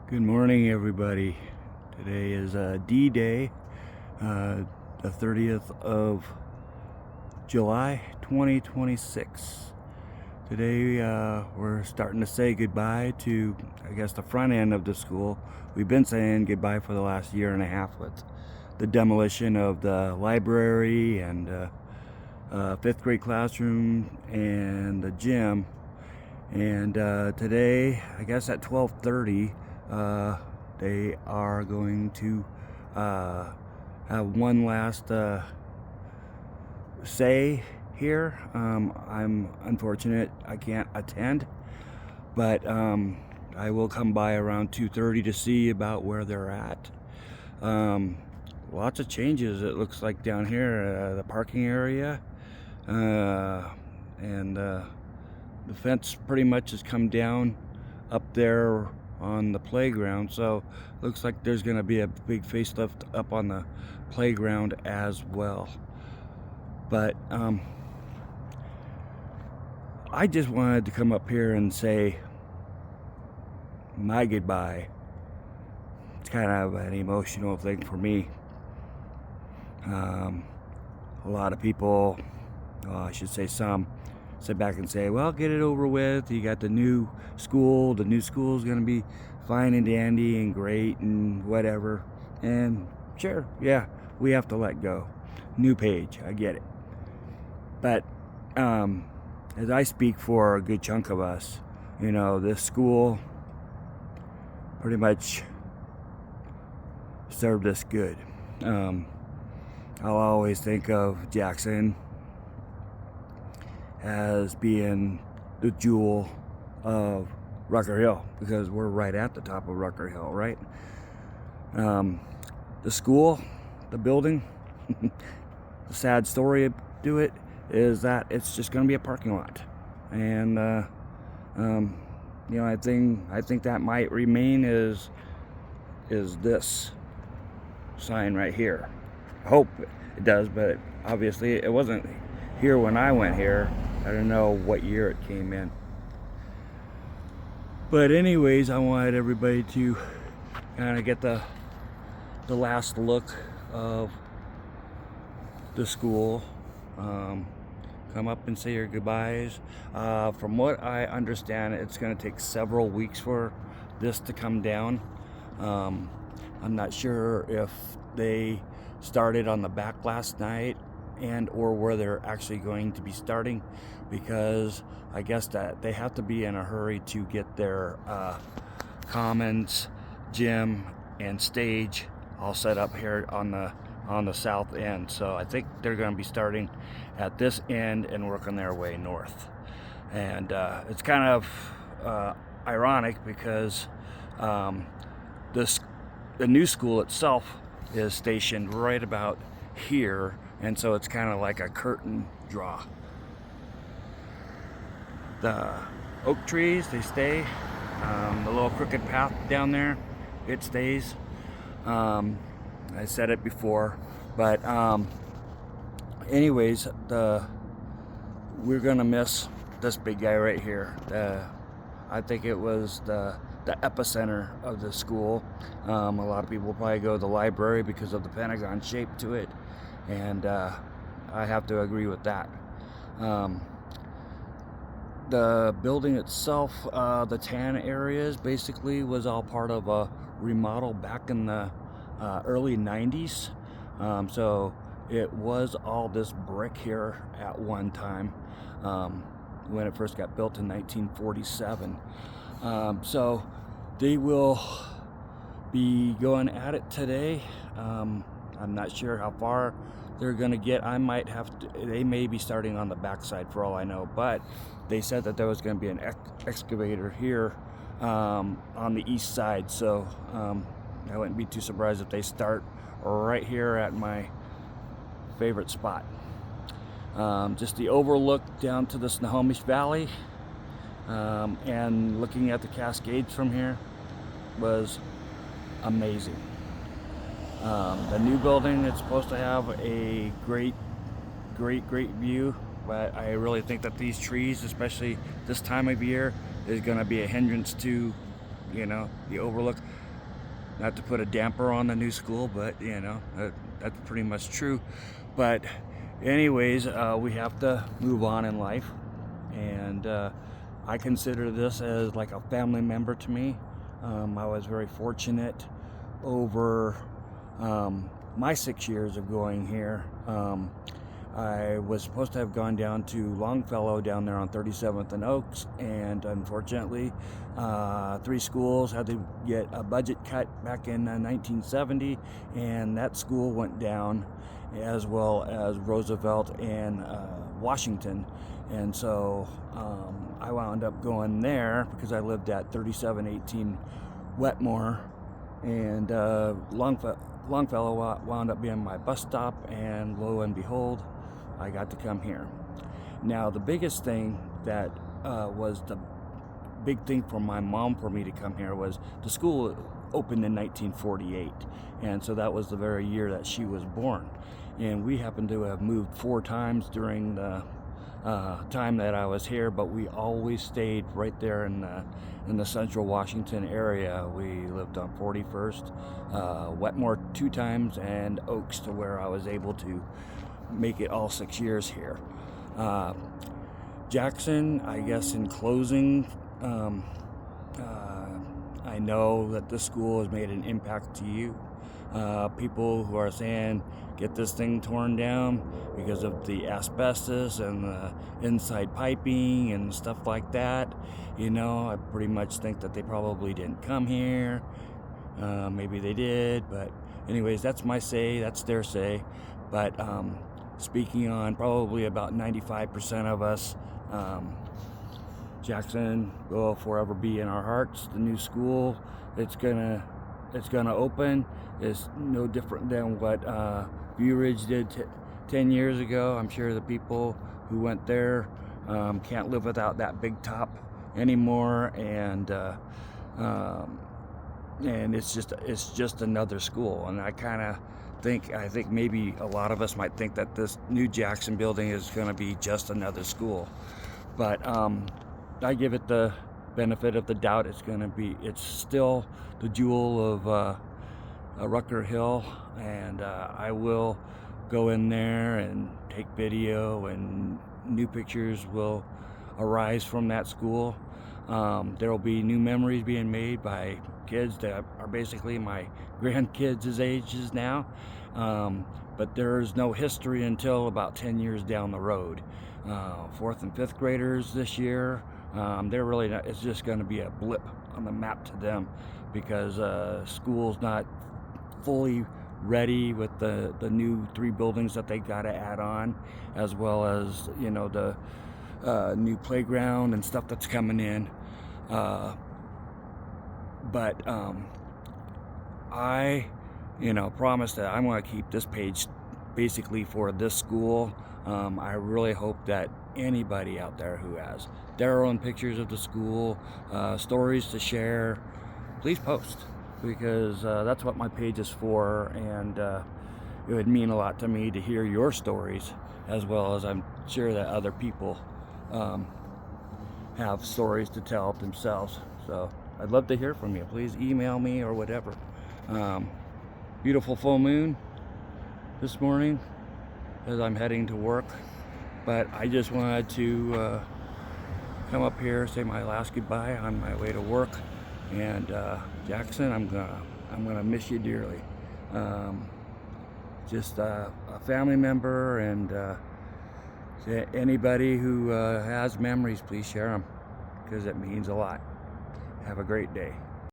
Good morning, everybody. Today is D-Day, the 30th of July, 2026. Today, we're starting to say goodbye to, I guess, the front end of the school. We've been saying goodbye for the last year and a half with the demolition of the library and fifth grade classroom and the gym. And today, I guess at 12:30, they are going to have one last say here. I'm unfortunate I can't attend, but I will come by around 2:30 to see about where they're at. Lots of changes, it looks like, down here. The parking area and the fence pretty much has come down up there on the playground, so looks like there's going to be a big facelift up on the playground as well. But I just wanted to come up here and say my goodbye. It's kind of an emotional thing for me. A lot of people, I should say some, sit back and say, well, get it over with. You got the new school. The new school is going to be fine and dandy and great and whatever. And sure, yeah, we have to let go. New page, I get it. But as I speak for a good chunk of us, this school pretty much served us good. I'll always think of Jackson as being the jewel of Rucker Hill, because we're right at the top of Rucker Hill, right? The school, the building, the sad story to it is that it's just going to be a parking lot, and I think that might remain is this sign right here. I hope it does, but obviously it wasn't here when I went here. I don't know what year it came in. But anyways, I wanted everybody to kind of get the last look of the school. Come up and say your goodbyes. From what I understand, it's going to take several weeks for this to come down. I'm not sure if they started on the back last night and or where they're actually going to be starting, because I guess that they have to be in a hurry to get their commons, gym, and stage all set up here on the south end. So I think they're going to be starting at this end and working their way north. And it's kind of ironic because the new school itself is stationed right about here, and so it's kind of like a curtain draw. The oak trees, they stay. The little crooked path down there, it stays. I said it before, but anyways, we're gonna miss this big guy right here. I think it was the epicenter of the school. A lot of people probably go to the library because of the Pentagon shape to it, and I have to agree with that. The building itself, the tan areas, basically was all part of a remodel back in the early 90s. So it was all this brick here at one time, when it first got built in 1947. So they will be going at it today. I'm not sure how far they're going to get. They may be starting on the backside for all I know, but they said that there was going to be an excavator here on the east side. So I wouldn't be too surprised if they start right here at my favorite spot. Just the overlook down to the Snohomish Valley, and looking at the Cascades from here was amazing. The new building is supposed to have a great view, but I really think that these trees, especially this time of year, is going to be a hindrance to you know, the overlook. Not to put a damper on the new school, but you know, that's pretty much true. But anyways, we have to move on in life, and I consider this as like a family member to me. I was very fortunate over my 6 years of going here. I was supposed to have gone down to Longfellow down there on 37th and Oaks, and unfortunately 3 schools had to get a budget cut back in 1970, and that school went down, as well as Roosevelt and Washington. And so I wound up going there because I lived at 3718 Wetmore, and Longfellow wound up being my bus stop, and lo and behold, I got to come here. Now, the biggest thing that was the big thing for my mom for me to come here was the school opened in 1948, and so that was the very year that she was born. And we happened to have moved 4 times during the time that I was here, but we always stayed right there in the central Washington area. We lived on 41st, Wetmore 2 times, and Oaks, to where I was able to make it all 6 years here. Jackson, I guess in closing, I know that this school has made an impact to you. People who are saying, get this thing torn down because of the asbestos and the inside piping and stuff like that. You know, I pretty much think that they probably didn't come here. Maybe they did, but anyways, that's my say, that's their say. But speaking on probably about 95% of us, Jackson will forever be in our hearts. The new school, it's gonna open. It's no different than what View Ridge did 10 years ago. I'm sure the people who went there can't live without that big top anymore, and it's just another school. And I think maybe a lot of us might think that this new Jackson building is going to be just another school, but I give it the benefit of the doubt. It's still the jewel of Rucker Hill, and I will go in there and take video, and new pictures will arise from that school. There will be new memories being made by kids that are basically my grandkids' ages now, but there's no history until about 10 years down the road. 4th and 5th graders this year, they're really not, it's just going to be a blip on the map to them, because school's not fully ready with the new 3 buildings that they got to add on, as well as, you know, the new playground and stuff that's coming in. But I, promise that I'm going to keep this page basically for this school. I really hope that anybody out there who has their own pictures of the school, stories to share, please post, because that's what my page is for, and it would mean a lot to me to hear your stories, as well as I'm sure that other people have stories to tell themselves. So I'd love to hear from you. Please email me or whatever. Beautiful full moon this morning as I'm heading to work, but I just wanted to come up here, say my last goodbye on my way to work. And Jackson, I'm gonna miss you dearly. Just a family member, and anybody who has memories, please share them, because it means a lot. Have a great day.